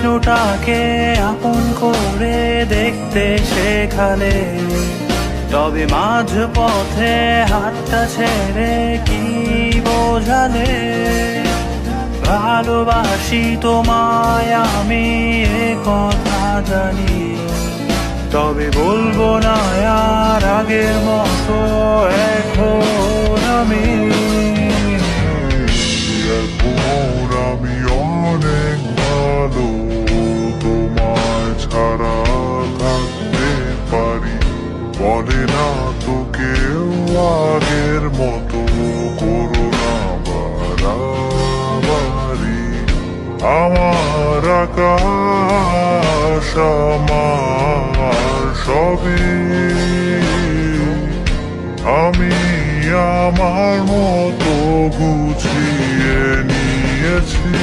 কষ্টটাকে আপন করে দেখতে শেখালে, তবে মাঝ পথে হাতটা ছেড়ে কি বোঝালে। ভালোবাসি তোমায় আমি, এ কথা জানি, তবে বলবো না আর আগের মতো এখন আমি। এখন আমি অনেক ভালো, তোমায় ছাড়া থাকতে পারি। বলে না তো কেউ আগের মতো করো না বাড়াবাড়ি। আমার আকাশ আমার সবই, আমি আমার মতো গুছিয়ে নিয়েছি।